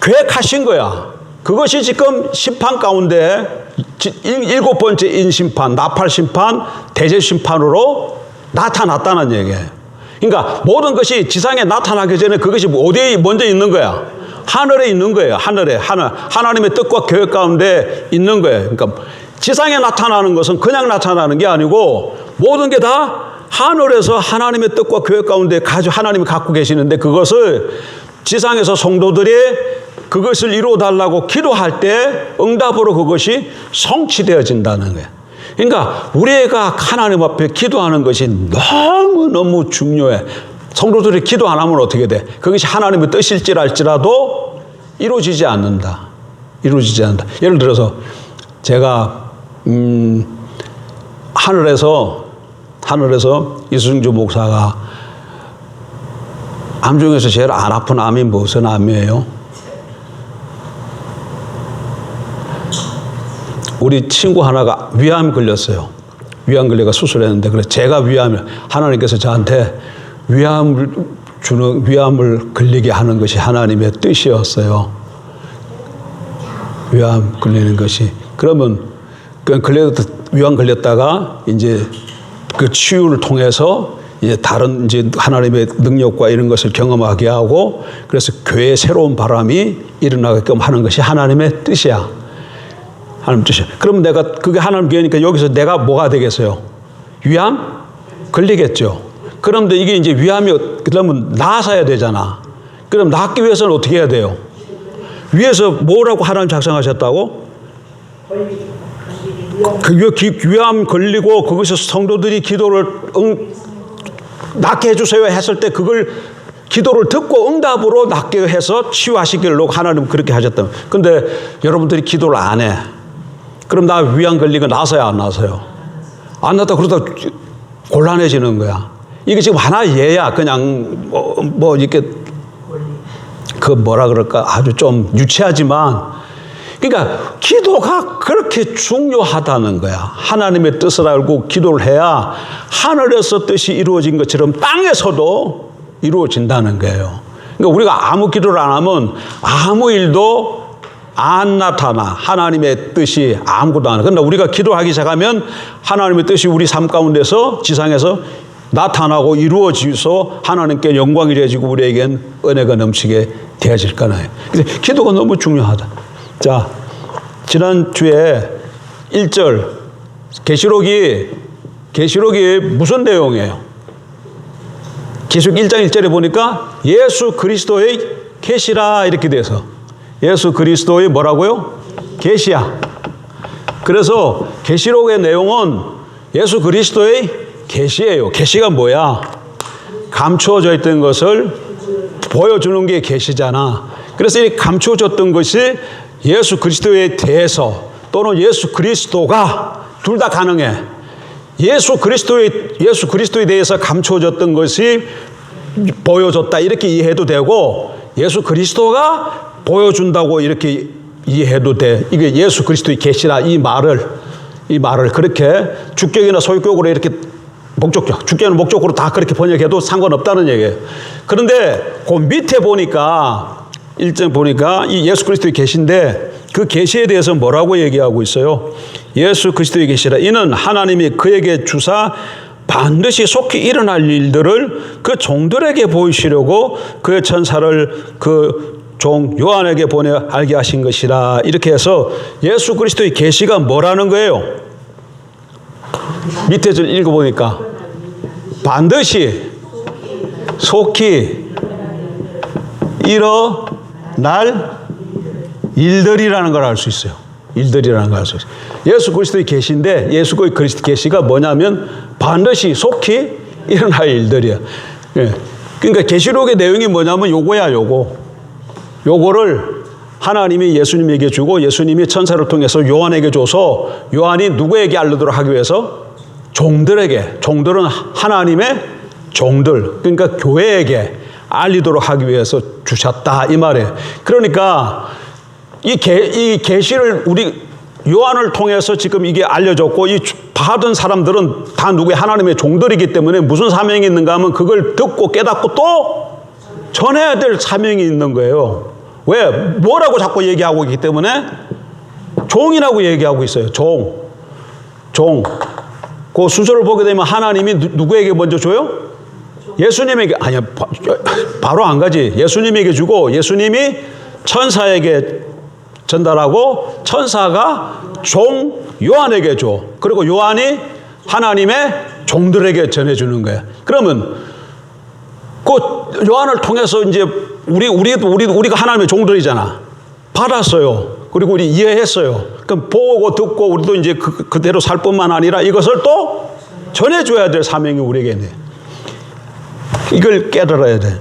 계획하신 거야. 그것이 지금 심판 가운데 7번째 인심판, 나팔심판, 대제심판으로 나타났다는 얘기예요. 그러니까 모든 것이 지상에 나타나기 전에 그것이 어디에 먼저 있는 거야? 하늘에 있는 거예요. 하나님의 뜻과 계획 가운데 있는 거예요. 그러니까 지상에 나타나는 것은 그냥 나타나는 게 아니고 모든 게 다 하늘에서 하나님의 뜻과 계획 가운데 하나님이 갖고 계시는데 그것을 지상에서 성도들이 그것을 이루어달라고 기도할 때 응답으로 그것이 성취되어진다는 거예요. 그러니까 우리가 하나님 앞에 기도하는 것이 너무너무 중요해. 성도들이 기도 안 하면 어떻게 돼? 그것이 하나님의 뜻일지랄지라도 이루어지지 않는다. 이루어지지 않는다. 예를 들어서 제가 하늘에서 이승주 목사가 암 중에서 제일 안 아픈 암이 무슨 암이에요? 우리 친구 하나가 위암 걸렸어요. 위암 걸려가 수술했는데 그래 제가 하나님께서 저한테 위암을 걸리게 하는 것이 하나님의 뜻이었어요. 위암 걸리는 것이. 그러면 위암 걸렸다가 이제 그 치유를 통해서 이제 다른 이제 하나님의 능력과 이런 것을 경험하게 하고 그래서 교회에 새로운 바람이 일어나게끔 하는 것이 하나님의 뜻이야. 하나님 뜻이야. 그럼 그게 하나님 교회니까 여기서 내가 뭐가 되겠어요? 위암? 걸리겠죠. 그런데 이게 이제 위암이 그러면 나아서야 되잖아. 그럼 낫기 위해서는 어떻게 해야 돼요? 위에서 뭐라고 하나님 작성하셨다고? 위암 걸리고 거기서 성도들이 기도를 낫게 해주세요 했을 때 그걸 기도를 듣고 응답으로 낫게 해서 치유하시기로 하나님 그렇게 하셨다. 근데 여러분들이 기도를 안 해. 그럼 나 위암 걸리고 나서요, 안 나서요? 안 났다 그러다 곤란해지는 거야. 이게 지금 하나의 예야. 그냥 이렇게 뭐라 그럴까 아주 좀 유치하지만 그러니까 기도가 그렇게 중요하다는 거야. 하나님의 뜻을 알고 기도를 해야 하늘에서 뜻이 이루어진 것처럼 땅에서도 이루어진다는 거예요. 그러니까 우리가 아무 기도를 안 하면 아무 일도 안 나타나. 하나님의 뜻이 아무것도 안 해. 그러나 우리가 기도하기 시작하면 하나님의 뜻이 우리 삶 가운데서 지상에서 나타나고 이루어져서 하나님께 영광이 되어지고 우리에겐 은혜가 넘치게 되어질 거나요. 그래서 기도가 너무 중요하다. 자, 지난주에 1절 계시록이 무슨 내용이에요? 계시록 1장 1절에 보니까 예수 그리스도의 계시라 이렇게 돼서 예수 그리스도의 뭐라고요? 계시야. 그래서 계시록의 내용은 예수 그리스도의 계시예요. 계시가 뭐야? 감추어져 있던 것을 보여주는 게 계시잖아. 그래서 이 감추어졌던 것이 예수 그리스도에 대해서 또는 예수 그리스도가 둘 다 가능해. 예수 그리스도에 대해서 감추어졌던 것이 보여줬다 이렇게 이해해도 되고 예수 그리스도가 보여준다고 이렇게 이해해도 돼. 이게 예수 그리스도의 계시라 이 말을 그렇게 주격이나 소유격으로 이렇게 주격은 목적으로 다 그렇게 번역해도 상관없다는 얘기예요. 그런데 그 밑에 보니까 1장 보니까 이 예수 그리스도의 계시인데 그 계시에 대해서 뭐라고 얘기하고 있어요? 예수 그리스도의 계시라 이는 하나님이 그에게 주사 반드시 속히 일어날 일들을 그 종들에게 보이시려고 그의 천사를 그 종 요한에게 보내 알게 하신 것이라. 이렇게 해서 예수 그리스도의 계시가 뭐라는 거예요? 밑에 좀 읽어보니까 반드시 속히 일어날 일들이라는 걸 알 수 있어요. 일들이라는 걸 알 수 있어요. 예수 그리스도의 계시인데 예수 그리스도 계시가 뭐냐면 반드시 속히 일어날 일들이야. 예. 그러니까 계시록의 내용이 뭐냐면 요거야. 요거를 하나님이 예수님에게 주고 예수님이 천사를 통해서 요한에게 줘서 요한이 누구에게 알리도록 하기 위해서 종들은 하나님의 종들 그러니까 교회에게 알리도록 하기 위해서 주셨다 이 말이에요. 그러니까 이 계시를 우리 요한을 통해서 지금 이게 알려졌고 이 받은 사람들은 다 누구의 하나님의 종들이기 때문에 무슨 사명이 있는가 하면 그걸 듣고 깨닫고 또 전해야 될 사명이 있는 거예요. 왜? 뭐라고 자꾸 얘기하고 있기 때문에 종이라고 얘기하고 있어요. 종. 그 수절을 보게 되면 하나님이 누구에게 먼저 줘요? 예수님에게, 아니야, 바로 안 가지. 예수님에게 주고 예수님이 천사에게 전달하고 천사가 종 요한에게 줘. 그리고 요한이 하나님의 종들에게 전해주는 거야. 그러면 그 요한을 통해서 이제 우리가 하나님의 종들이잖아. 받았어요. 그리고 우리 이해했어요. 그럼 보고 듣고 우리도 이제 그대로 살 뿐만 아니라 이것을 또 전해줘야 될 사명이 우리에게 있네. 이걸 깨달아야 돼.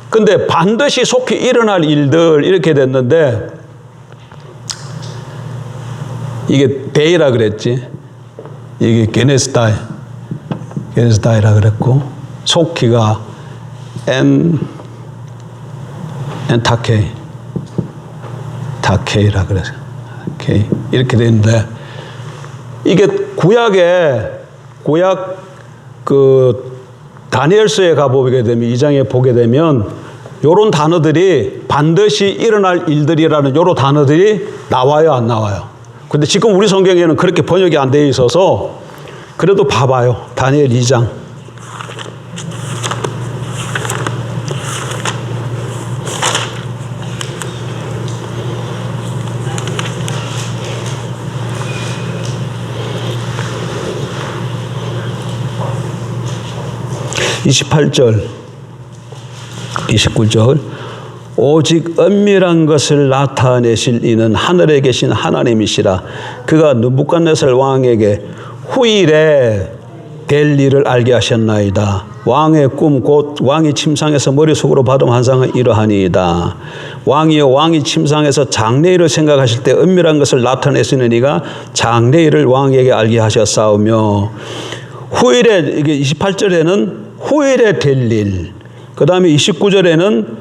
근데 반드시 속히 일어날 일들 이렇게 됐는데 이게 데이라 그랬지. 이게 게네스다이라 그랬고 속히가 타케이라 그래서 이렇게 되는데 이게 구약 그 다니엘서에 가보게 되면 2장에 보게 되면 요런 단어들이 반드시 일어날 일들이라는 요런 단어들이 나와요, 안 나와요? 근데 지금 우리 성경에는 그렇게 번역이 안 되어 있어서 그래도 봐봐요. 다니엘 2장. 28절, 29절. 오직 은밀한 것을 나타내실 이는 하늘에 계신 하나님이시라. 그가 느부갓네살 왕에게 후일에 될 일을 알게 하셨나이다. 왕의 꿈 곧 왕이 침상에서 머릿속으로 받은 환상은 이러하니이다. 왕이여 왕이 침상에서 장래일을 생각하실 때 은밀한 것을 나타내시는 이가 장래일을 왕에게 알게 하셨사오며 후일에 이게 28절에는 후일에 될 일, 그 다음에 29절에는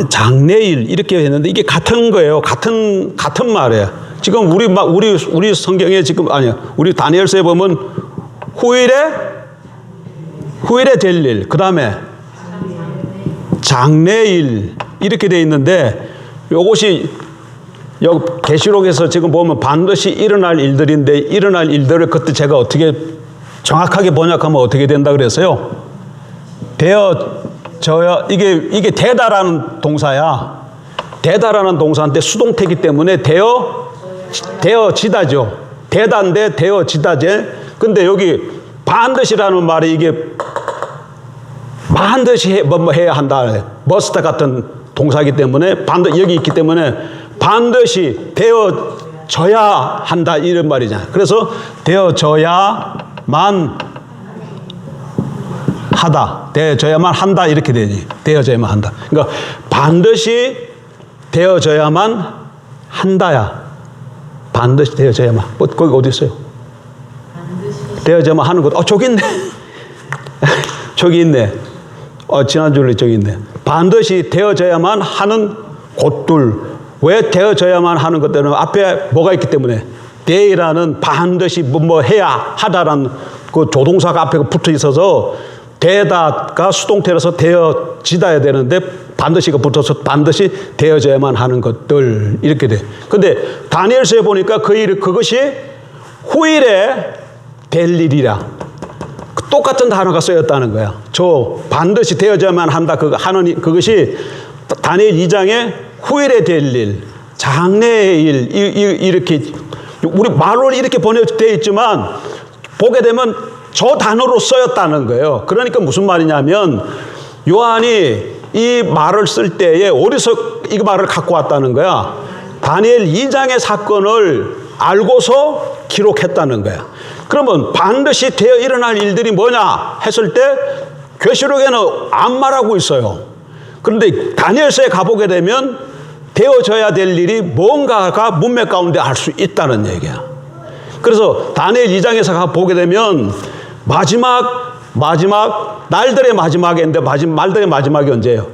장래일 이렇게 했는데 이게 같은 거예요. 같은 말이에요. 지금 우리 성경에 지금 아니야. 우리 다니엘서에 보면 후일에 될 일, 그 다음에 장래일 이렇게 돼 있는데 이것이 여기 계시록에서 지금 보면 반드시 일어날 일들인데 일어날 일들을 그때 제가 어떻게 정확하게 번역하면 어떻게 된다 그랬어요? 되어져야 이게 되다라는 동사야. 되다라는 동사인데 수동태이기 때문에 되어지다죠. 되다인데 되어지다제. 근데 여기 반드시라는 말이 이게 반드시 뭐 해야 한다. 머스트 같은 동사이기 때문에 여기 있기 때문에 반드시 되어져야 한다 이런 말이잖아요. 그래서 되어져야만 하다. 되어져야만 한다 이렇게 되지. 되어져야만 한다. 그러니까 반드시 되어져야만 한다야. 반드시 되어져야만. 거기 어디 있어요? 되어져야만 하는 것. 저기 있네. 저기 있네. 지난주에 저기 있네. 반드시 되어져야만 하는 곳들. 왜 되어져야만 하는 것들은 앞에 뭐가 있기 때문에 되라는 반드시 뭐 해야 하다라는 그 조동사가 앞에 붙어 있어서 되다가 수동태라서 되어지다야 되는데 반드시가 붙어서 반드시 되어져야만 하는 것들 이렇게 돼. 근데 다니엘서에 보니까 그것이 후일에 될 일이라 똑같은 단어가 쓰였다는 거야. 저 반드시 되어져야만 한다 그것이 다니엘 2장에 후일에 될 일, 장래의 일 이렇게 우리 말로 이렇게 번역되어 있지만 보게 되면 저 단어로 쓰였다는 거예요. 그러니까 무슨 말이냐면 요한이 이 말을 쓸 때에 어디서 이 말을 갖고 왔다는 거야. 다니엘 2장의 사건을 알고서 기록했다는 거야. 그러면 반드시 되어 일어날 일들이 뭐냐 했을 때 계시록에는 안 말하고 있어요. 그런데 다니엘서에 가보게 되면 되어져야 될 일이 뭔가가 문맥 가운데 알 수 있다는 얘기야. 그래서 다니엘 2장에서 가보게 되면 마지막 날들의 마지막인데 말들의 마지막이 언제예요?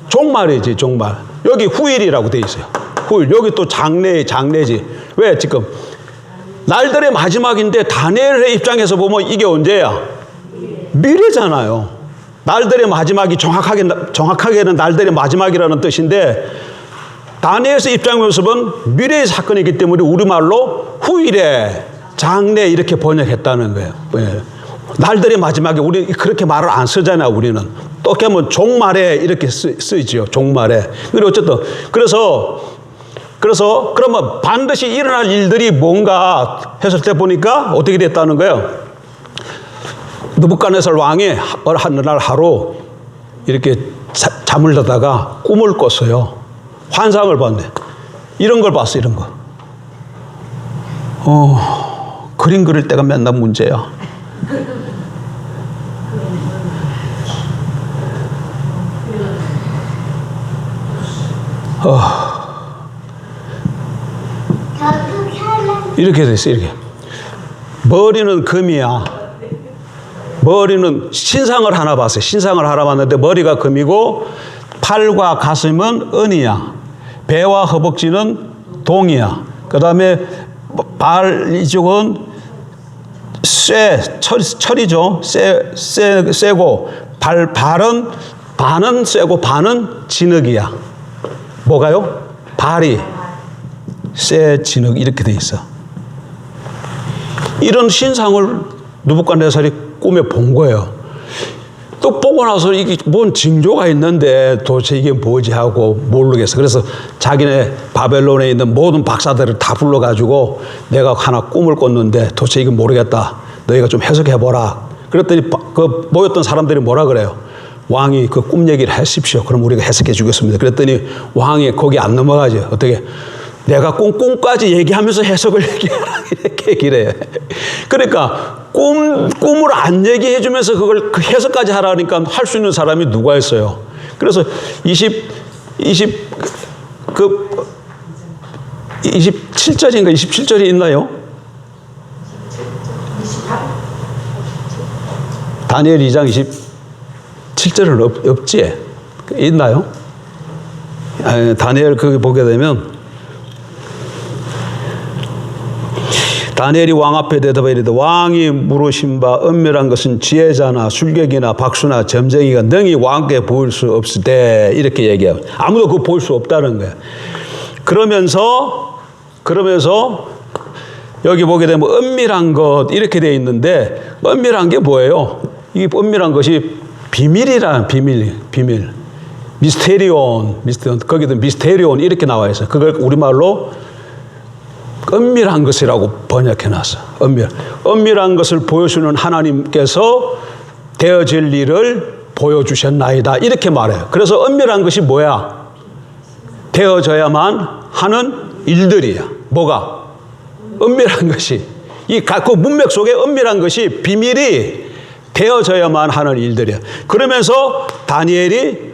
종말이지, 종말. 여기 후일이라고 돼 있어요. 후일. 여기 또 장래지. 왜 지금 날들의 마지막인데 다니엘의 입장에서 보면 이게 언제야? 미래잖아요. 날들의 마지막이 정확하게는 날들의 마지막이라는 뜻인데, 다니엘서 입장 모습은 미래의 사건이기 때문에 우리말로 후일에, 장래 이렇게 번역했다는 거예요. 예. 날들의 마지막에 우리 그렇게 말을 안 쓰잖아요. 우리는 또 하면 종말에 이렇게 쓰이죠. 종말에. 그리고 어쨌든 그래서 그러면 반드시 일어날 일들이 뭔가 했을 때 보니까 어떻게 됐다는 거예요. 느부갓네살 왕이 어느 날 하루 이렇게 잠을 자다가 꿈을 꿨어요. 환상을 봤네. 이런 걸 봤어. 이런 거. 그림 그릴 때가 맨날 문제야. 이렇게 됐어. 이렇게. 머리는 금이야. 머리는 신상을 하나 봤어요. 신상을 하나 봤는데 머리가 금이고 팔과 가슴은 은이야. 배와 허벅지는 동이야. 그 다음에 발 이쪽은 철이죠. 쇠고 발은 반은 쇠고 반은 진흙이야. 뭐가요? 발이 쇠 진흙 이렇게 돼 있어. 이런 신상을 느부갓네살이 꿈에 본 거예요. 또 보고 나서 이게 뭔 징조가 있는데 도대체 이게 뭐지 하고 모르겠어. 그래서 자기네 바벨론에 있는 모든 박사들을 다 불러가지고 내가 하나 꿈을 꿨는데 도대체 이거 모르겠다. 너희가 좀 해석해보라. 그랬더니 그 모였던 사람들이 뭐라 그래요? 왕이 그 꿈 얘기를 하십시오. 그럼 우리가 해석해 주겠습니다. 그랬더니 왕이 거기 안 넘어가죠. 어떻게? 내가 꿈까지 얘기하면서 해석을 얘기하라. 이렇게 얘기를 해. 그러니까 꿈을 안 얘기해 주면서 그걸 그 해석까지 하라니까 할 수 있는 사람이 누가 있어요. 그래서 27절인가 27절이 있나요? 다니엘 2장 27절은 없지? 있나요? 다니엘 거기 보게 되면 다니엘이 왕 앞에 대답하여 이르되 왕이 물으신 바 은밀한 것은 지혜자나 술객이나 박수나 점쟁이가 능히 왕께 보일 수 없으되 이렇게 얘기해요. 아무도 그거 볼 수 없다는 거예요. 그러면서 여기 보게 되면 은밀한 것 이렇게 되어 있는데 은밀한 게 뭐예요? 이 은밀한 것이 비밀이라는 비밀. 미스테리온 거기도 미스테리온 이렇게 나와 있어요. 그걸 우리말로 은밀한 것이라고 번역해놨어. 은밀한 것을 보여주는 하나님께서 되어질 일을 보여주셨나이다. 이렇게 말해요. 그래서 은밀한 것이 뭐야? 되어져야만 하는 일들이야. 뭐가? 은밀한 것이. 그 문맥 속에 은밀한 것이 비밀이 되어져야만 하는 일들이야. 그러면서 다니엘이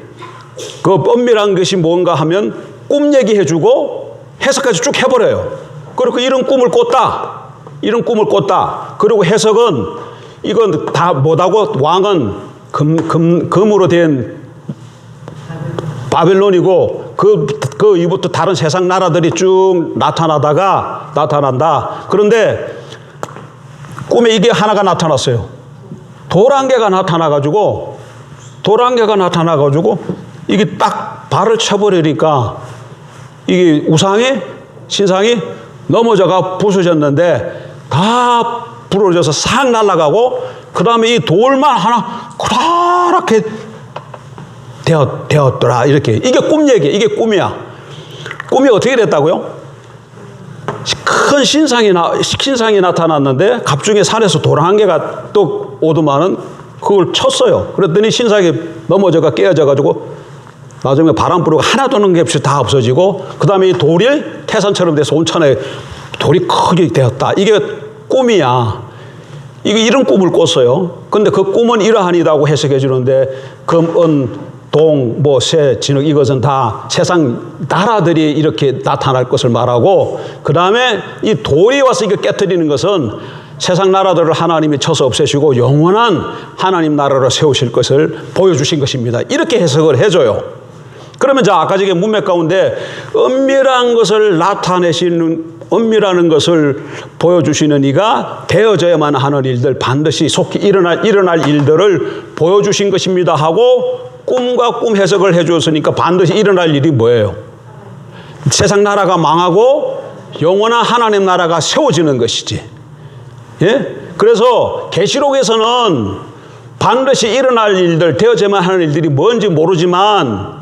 그 은밀한 것이 뭔가 하면 꿈 얘기해주고 해석까지 쭉 해버려요. 그리고 이런 꿈을 꿨다. 그리고 해석은 이건 다 뭐다고? 왕은 금으로 된 바벨론이고 그 이후부터 다른 세상 나라들이 쭉 나타난다. 그런데 꿈에 이게 하나가 나타났어요. 도랑개가 나타나가지고 이게 딱 발을 쳐버리니까 이게 신상이 넘어져가 부서졌는데 다 부러져서 싹 날아가고 그 다음에 이 돌만 하나 그렇게 되었더라. 이렇게. 이게 꿈 얘기야. 이게 꿈이야. 꿈이 어떻게 됐다고요? 큰 신상이 나타났는데 갑중에 산에서 돌 한 개가 또 오더만은 그걸 쳤어요. 그랬더니 신상이 넘어져가 깨어져가지고 나중에 바람 불고 하나 도는 게 없이 다 없어지고 그 다음에 이 돌이 태산처럼 돼서 온천에 돌이 크게 되었다. 이게 꿈이야. 이런 꿈을 꿨어요. 근데 그 꿈은 이러하니다고 해석해 주는데 금, 은, 동, 쇠, 진흙 이것은 다 세상 나라들이 이렇게 나타날 것을 말하고 그 다음에 이 돌이 와서 이거 깨트리는 것은 세상 나라들을 하나님이 쳐서 없애시고 영원한 하나님 나라로 세우실 것을 보여주신 것입니다. 이렇게 해석을 해줘요. 그러면 자, 아까 저게 문맥 가운데 은밀한 것을 나타내시는, 은밀한 것을 보여주시는 이가 되어져야만 하는 일들, 반드시 속히 일어날 일들을 보여주신 것입니다 하고 꿈과 꿈 해석을 해주었으니까 반드시 일어날 일이 뭐예요? 세상 나라가 망하고 영원한 하나님 나라가 세워지는 것이지. 예? 그래서 계시록에서는 반드시 일어날 일들, 되어져야만 하는 일들이 뭔지 모르지만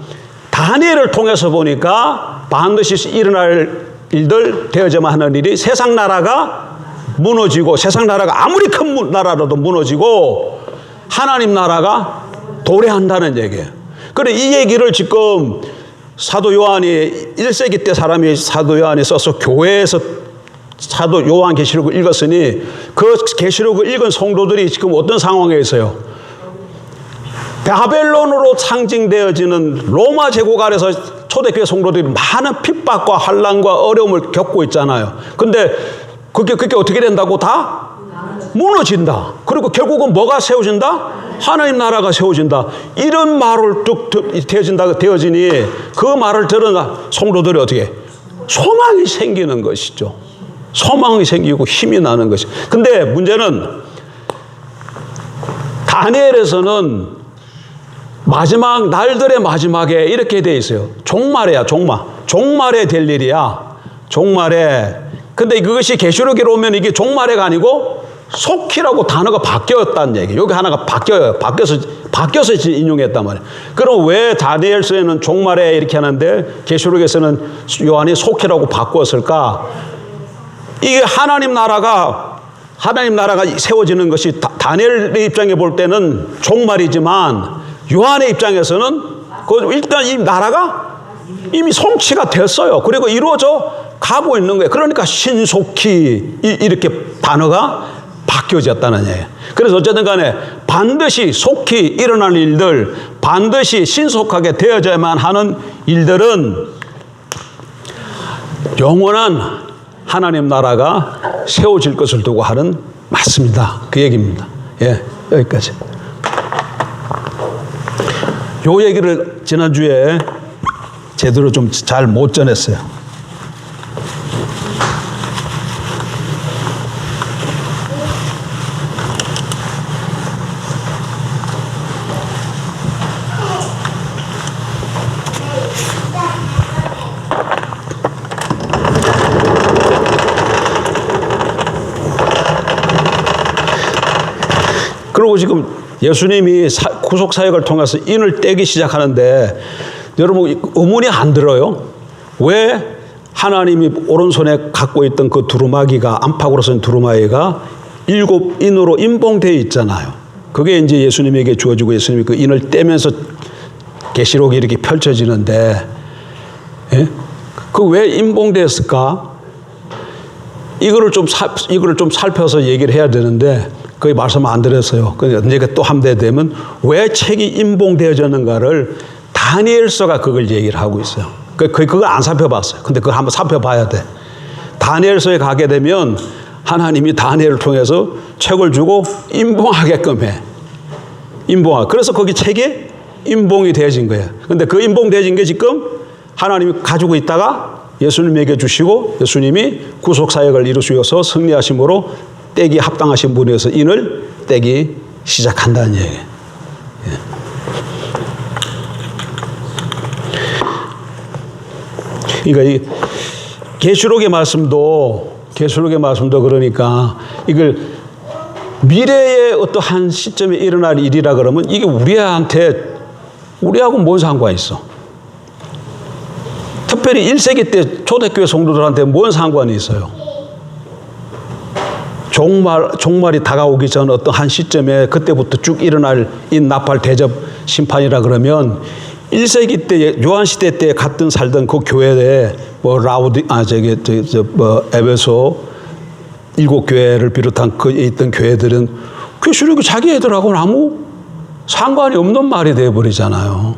다니엘을 통해서 보니까 반드시 일어날 일들, 되어져야만 하는 일이 세상 나라가 무너지고, 세상 나라가 아무리 큰 나라라도 무너지고 하나님 나라가 도래한다는 얘기예요. 그래, 이 얘기를 지금 사도 요한이 1세기 때 사람이 사도 요한이 써서 교회에서 사도 요한 계시록을 읽었으니 그 계시록을 읽은 성도들이 지금 어떤 상황에 있어요? 바벨론으로 상징되어지는 로마 제국 아래서 초대교회 성도들이 많은 핍박과 환난과 어려움을 겪고 있잖아요. 근데 그게 어떻게 된다고? 다 무너진다. 그리고 결국은 뭐가 세워진다? 하나님 나라가 세워진다. 이런 말을 뚝 되어지니 그 말을 들은 성도들이 어떻게? 소망이 생기는 것이죠. 소망이 생기고 힘이 나는 것이. 근데 문제는 다니엘에서는 마지막 날들의 마지막에 이렇게 돼 있어요. 종말이야, 종말에 될 일이야. 종말에. 근데 그것이 계시록으로 오면 이게 종말에가 아니고 속히라고 단어가 바뀌었다는 얘기. 여기 하나가 바뀌어요. 바뀌어서 인용했단 말이에요. 그럼 왜 다니엘서에는 종말에 이렇게 하는데 계시록에서는 요한이 속히라고 바꾸었을까? 이게 하나님 나라가 세워지는 것이 다니엘의 입장에 볼 때는 종말이지만 요한의 입장에서는 일단 이 나라가 이미 성취가 됐어요. 그리고 이루어져 가고 있는 거예요. 그러니까 신속히 이렇게 단어가 바뀌어졌다는 얘기예요. 그래서 어쨌든 간에 반드시 속히 일어날 일들, 반드시 신속하게 되어져야만 하는 일들은 영원한 하나님 나라가 세워질 것을 두고 하는 말씀이다. 그 얘기입니다. 예, 여기까지. 요 얘기를 지난주에 제대로 좀 잘 못 전했어요. 그리고 지금 예수님이 구속 사역을 통해서 인을 떼기 시작하는데 여러분 의문이 안 들어요? 왜 하나님이 오른손에 갖고 있던 그 두루마기가, 안팎으로 쓴 두루마기가 7인으로 임봉되어 있잖아요. 그게 이제 예수님에게 주어지고 예수님이 그 인을 떼면서 계시록이 이렇게 펼쳐지는데, 예? 그 왜 임봉되었을까? 이거를 좀 살펴서 얘기를 해야 되는데 거의 말씀 안 드렸어요. 언제가 또 한 대 되면 왜 책이 임봉되어졌는가를 다니엘서가 그걸 얘기를 하고 있어요. 그걸 안 살펴봤어요. 근데 그걸 한번 살펴봐야 돼. 다니엘서에 가게 되면 하나님이 다니엘을 통해서 책을 주고 임봉하게끔 해. 그래서 거기 책이 임봉이 되어진 거예요. 근데 그 임봉되어진 게 지금 하나님이 가지고 있다가 예수님에게 주시고 예수님이 구속사역을 이루시어서 승리하심으로 떼기 합당하신 분이어서 인을 떼기 시작한다는 얘기예요. 그러니까 이 계시록의 말씀도 그러니까 이걸 미래의 어떠한 시점에 일어날 일이라 그러면 이게 우리하고 뭔 상관이 있어? 특별히 1세기 때 초대교회 성도들한테 뭔 상관이 있어요? 종말이 다가오기 전 어떤 한 시점에 그때부터 쭉 일어날 인나팔 대접 심판이라 그러면 1세기 때 요한 시대 때 살던 그 교회에 에베소 7교회를 비롯한 그 있던 교회들은 계시록이 자기 애들하고는 아무 상관이 없는 말이 되어버리잖아요.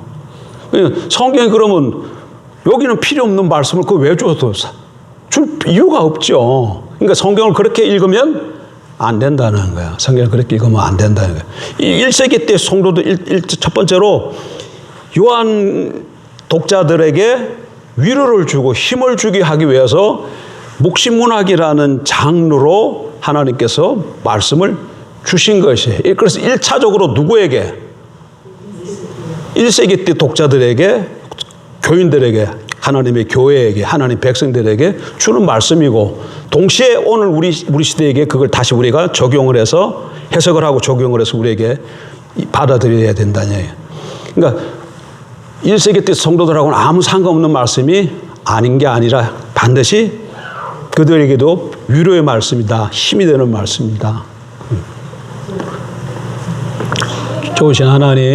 성경이 그러면 여기는 필요 없는 말씀을 왜 줘도 줄 이유가 없죠. 그러니까 성경을 그렇게 읽으면 안 된다는 거야. 성경을 그렇게 읽으면 안 된다는 거야. 이 1세기 때 성도들 첫 번째로 요한 독자들에게 위로를 주고 힘을 주게 하기 위해서 묵시문학이라는 장르로 하나님께서 말씀을 주신 것이에요. 그래서 1차적으로 누구에게? 1세기 때 독자들에게, 교인들에게, 하나님의 교회에게, 하나님 백성들에게 주는 말씀이고, 동시에 오늘 우리 시대에게 그걸 다시 우리가 적용을 해서 해석을 하고 적용을 해서 우리에게 받아들여야 된다는 얘기예요. 그러니까 1세기 때 성도들하고는 아무 상관없는 말씀이 아닌 게 아니라 반드시 그들에게도 위로의 말씀이다. 힘이 되는 말씀이다. 좋으신 하나님.